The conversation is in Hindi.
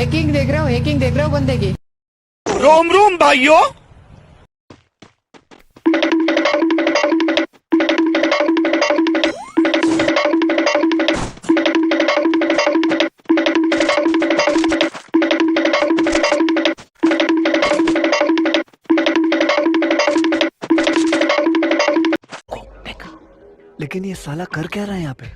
हैकिंग देख रहे हो, हैकिंग देख रहे हो बंदे की। रोम रोम भाइयों। लेकिन ये साला कर क्या रहा है यहाँ पे?